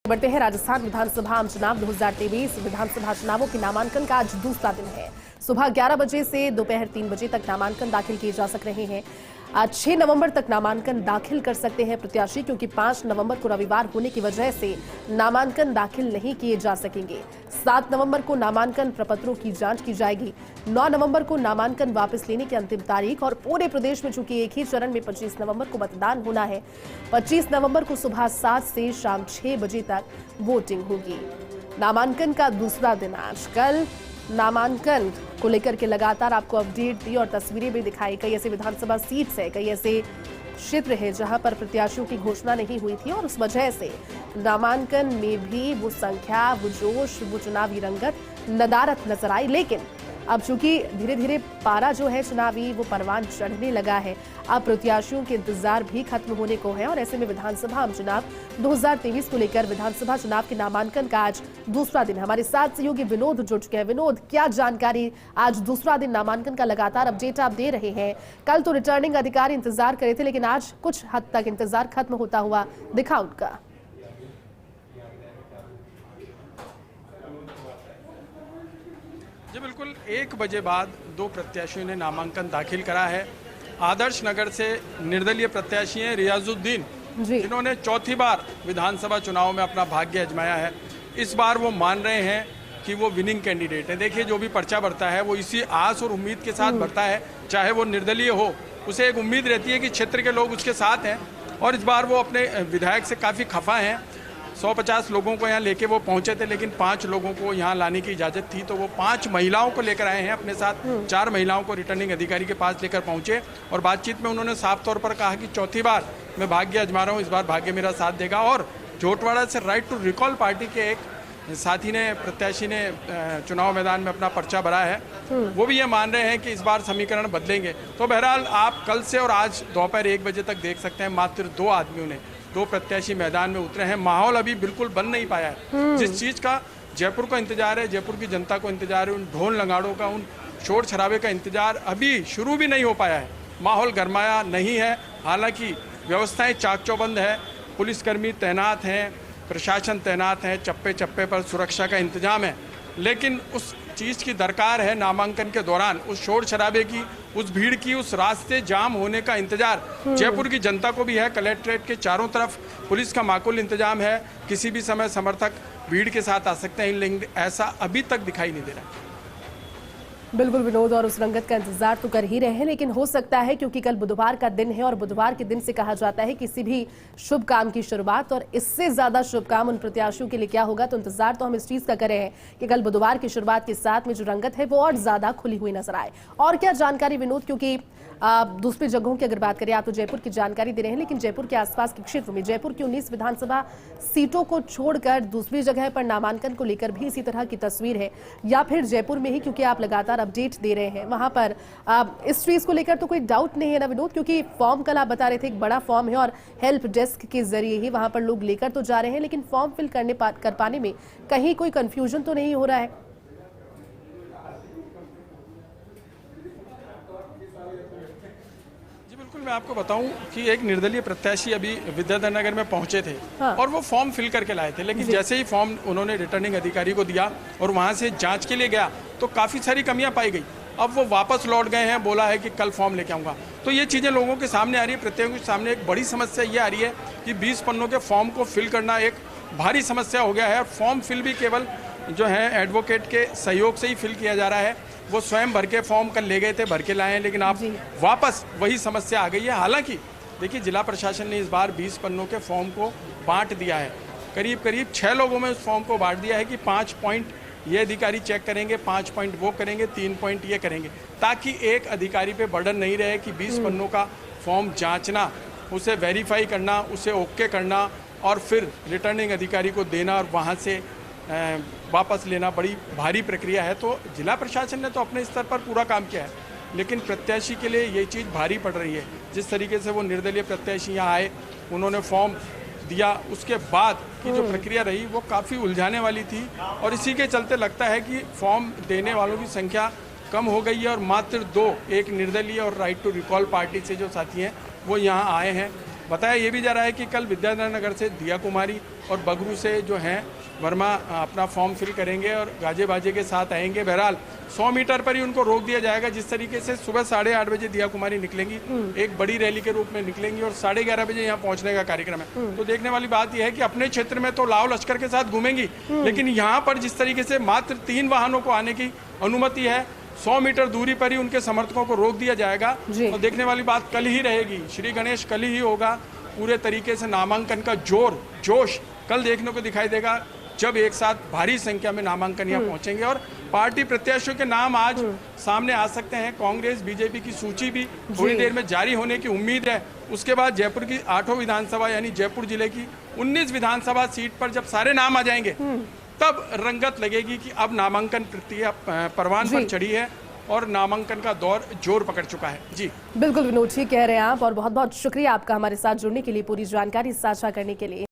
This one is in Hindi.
बढ़ते हैं राजस्थान विधानसभा आम चुनाव 2023 विधानसभा चुनावों के नामांकन का आज दूसरा दिन है। सुबह 11 बजे से दोपहर 3 बजे तक नामांकन दाखिल किए जा सक रहे हैं। आज 6 नवंबर तक नामांकन दाखिल कर सकते हैं प्रत्याशी, क्योंकि 5 नवंबर को रविवार होने की वजह से नामांकन दाखिल नहीं किए जा सकेंगे। 7 नवंबर को नामांकन प्रपत्रों की जांच की जाएगी। 9 नवंबर को नामांकन वापस लेने की अंतिम तारीख, और पूरे प्रदेश में चूंकि एक ही चरण में 25 नवंबर को मतदान होना है, 25 नवंबर को सुबह 7 से शाम 6 बजे तक वोटिंग होगी। नामांकन का दूसरा दिन आज। कल नामांकन को लेकर के लगातार आपको अपडेट दी और तस्वीरें भी दिखाई। कई ऐसे विधानसभा सीट्स है, कई ऐसे क्षेत्र है जहां पर प्रत्याशियों की घोषणा नहीं हुई थी, और उस वजह से नामांकन में भी वो संख्या, वो जोश, वो चुनावी रंगत, नदारत नजर आई। लेकिन अब चूंकि धीरे धीरे पारा जो है चुनावी वो परवान चढ़ने लगा है, अब प्रत्याशियों के इंतजार भी खत्म होने को है, और ऐसे में विधानसभा आम चुनाव 2023 को लेकर विधानसभा चुनाव के नामांकन का आज दूसरा दिन। हमारे साथ सहयोगी विनोद जुड़ चुके हैं। विनोद, क्या जानकारी? आज दूसरा दिन नामांकन का लगातार अपडेट आप दे रहे हैं। कल तो रिटर्निंग अधिकारी इंतजार करे थे, लेकिन आज कुछ हद तक इंतजार खत्म होता हुआ दिखा उनका। जी बिल्कुल, 1 बजे बाद 2 प्रत्याशियों ने नामांकन दाखिल करा है। आदर्श नगर से निर्दलीय प्रत्याशी हैं रियाजुद्दीन, जिन्होंने चौथी बार विधानसभा चुनाव में अपना भाग्य आजमाया है। इस बार वो मान रहे हैं कि वो विनिंग कैंडिडेट है। देखिए, जो भी पर्चा भरता है वो इसी आस और उम्मीद के साथ भरता है, चाहे वो निर्दलीय हो, उसे एक उम्मीद रहती है कि क्षेत्र के लोग उसके साथ हैं। और इस बार वो अपने विधायक से काफ़ी खफा हैं। 150 लोगों को यहाँ लेके वो पहुंचे थे, लेकिन 5 लोगों को यहाँ लाने की इजाज़त थी, तो वो 5 महिलाओं को लेकर आए हैं अपने साथ। 4 महिलाओं को रिटर्निंग अधिकारी के पास लेकर पहुंचे, और बातचीत में उन्होंने साफ तौर पर कहा कि चौथी बार मैं भाग्य आजमा रहा हूँ, इस बार भाग्य मेरा साथ देगा। और जोटवाड़ा से राइट टू रिकॉल पार्टी के एक साथी ने, प्रत्याशी ने चुनाव मैदान में अपना पर्चा भरा है, वो भी ये मान रहे हैं कि इस बार समीकरण बदलेंगे। तो बहरहाल आप कल से और आज दोपहर 1 बजे तक देख सकते हैं, मात्र 2 आदमियों ने, 2 प्रत्याशी मैदान में उतरे हैं। माहौल अभी बिल्कुल बन नहीं पाया है। जिस चीज़ का जयपुर को इंतजार है, जयपुर की जनता को इंतजार है, उन ढोल नगाड़ों का, उन शोर शराबे का इंतजार अभी शुरू भी नहीं हो पाया है। माहौल गरमाया नहीं है। हालांकि व्यवस्थाएं चाक चौबंद है, पुलिसकर्मी तैनात हैं, प्रशासन तैनात है, चप्पे चप्पे पर सुरक्षा का इंतजाम है, लेकिन उस चीज़ की दरकार है नामांकन के दौरान, उस शोर शराबे की, उस भीड़ की, उस रास्ते जाम होने का इंतजार जयपुर की जनता को भी है। कलेक्ट्रेट के चारों तरफ पुलिस का माकूल इंतजाम है, किसी भी समय समर्थक भीड़ के साथ आ सकते हैं, लेकिन ऐसा अभी तक दिखाई नहीं दे रहा है। बिल्कुल विनोद, और उस रंगत का इंतजार तो कर ही रहे हैं, लेकिन हो सकता है क्योंकि कल बुधवार का दिन है, और बुधवार के दिन से कहा जाता है किसी भी शुभ काम की शुरुआत, और इससे ज्यादा शुभ काम उन प्रत्याशियों के लिए क्या होगा। तो इंतजार तो हम इस चीज का कर रहे हैं कि कल बुधवार की शुरुआत के साथ में जो रंगत है वो और ज्यादा खुली हुई नजर आए। और क्या जानकारी विनोद, क्योंकि दूसरी जगहों की अगर बात करें, आप तो जयपुर की जानकारी दे रहे हैं, लेकिन जयपुर के आसपास के क्षेत्र में जयपुर की 19 विधानसभा सीटों को छोड़कर दूसरी जगह पर नामांकन को लेकर भी इसी तरह की तस्वीर है, या फिर जयपुर में ही, क्योंकि आप लगातार अपडेट दे रहे हैं वहां पर इस चीज को लेकर तो कोई डाउट नहीं है ना विनोद? क्योंकि फॉर्म कल आप बता रहे थे एक बड़ा फॉर्म है, और हेल्प डेस्क के जरिए ही वहां पर लोग लेकर तो जा रहे हैं, लेकिन फॉर्म फिल कर पाने में कहीं कोई कंफ्यूजन तो नहीं हो रहा है? मैं आपको बताऊं कि एक निर्दलीय प्रत्याशी अभी विद्याधर नगर में पहुंचे थे, और वो फॉर्म फिल करके लाए थे, लेकिन जैसे ही फॉर्म उन्होंने रिटर्निंग अधिकारी को दिया और वहां से जांच के लिए गया, तो काफ़ी सारी कमियां पाई गई। अब वो वापस लौट गए हैं, बोला है कि कल फॉर्म लेके आऊँगा। तो ये चीज़ें लोगों के सामने आ रही है, प्रत्याशियों के सामने एक बड़ी समस्या ये आ रही है कि 20 पन्नों के फॉर्म को फिल करना एक भारी समस्या हो गया है। फॉर्म फिल भी केवल जो है एडवोकेट के सहयोग से ही फिल किया जा रहा है। वो स्वयं भर के फॉर्म कल ले गए थे, भर के लाए हैं, लेकिन आप वापस वही समस्या आ गई है। हालांकि देखिए, जिला प्रशासन ने इस बार 20 पन्नों के फॉर्म को बांट दिया है। करीब करीब 6 लोगों में उस फॉर्म को बांट दिया है कि 5 पॉइंट ये अधिकारी चेक करेंगे, 5 पॉइंट वो करेंगे, 3 पॉइंट ये करेंगे, ताकि एक अधिकारी पे बर्डन नहीं रहे कि 20 पन्नों का फॉर्म जांचना, उसे वेरीफाई करना, उसे ओके करना, और फिर रिटर्निंग अधिकारी को देना और वहाँ से वापस लेना बड़ी भारी प्रक्रिया है। तो जिला प्रशासन ने तो अपने स्तर पर पूरा काम किया है, लेकिन प्रत्याशी के लिए ये चीज़ भारी पड़ रही है। जिस तरीके से वो निर्दलीय प्रत्याशी यहाँ आए, उन्होंने फॉर्म दिया, उसके बाद की जो प्रक्रिया रही वो काफ़ी उलझाने वाली थी, और इसी के चलते लगता है कि फॉर्म देने वालों की संख्या कम हो गई है, और मात्र 2, एक निर्दलीय और राइट टू रिकॉल पार्टी से जो साथी हैं वो यहाँ आए हैं। बताया ये भी जा रहा है कि कल विद्याधर नगर से दिया कुमारी और बगरू से जो हैं वर्मा अपना फॉर्म फिल करेंगे और गाजे बाजे के साथ आएंगे। बहरहाल 100 मीटर पर ही उनको रोक दिया जाएगा। जिस तरीके से सुबह 8:30 बजे दिया कुमारी निकलेंगी, एक बड़ी रैली के रूप में निकलेंगी और 11:30 बजे यहाँ पहुंचने का कार्यक्रम है। तो देखने वाली बात यह है कि अपने क्षेत्र में तो लाव लश्कर के साथ घूमेंगी, लेकिन यहाँ पर जिस तरीके से मात्र 3 वाहनों को आने की अनुमति है, 100 मीटर दूरी पर ही उनके समर्थकों को रोक दिया जाएगा। और देखने वाली बात कल ही रहेगी, श्री गणेश कल ही होगा। पूरे तरीके से नामांकन का जोश कल देखने को दिखाई देगा, जब एक साथ भारी संख्या में नामांकन यहाँ पहुंचेंगे और पार्टी प्रत्याशियों के नाम आज सामने आ सकते हैं। कांग्रेस बीजेपी की सूची भी थोड़ी देर में जारी होने की उम्मीद है। उसके बाद जयपुर की 8 विधानसभा यानी जयपुर जिले की 19 विधानसभा सीट पर जब सारे नाम आ जाएंगे, तब रंगत लगेगी कि अब नामांकन प्रक्रिया परवान पर चढ़ी है और नामांकन का दौर जोर पकड़ चुका है। जी बिल्कुल विनोद, ठीक कह रहे हैं आप और बहुत बहुत शुक्रिया आपका हमारे साथ जुड़ने के लिए, पूरी जानकारी साझा करने के लिए।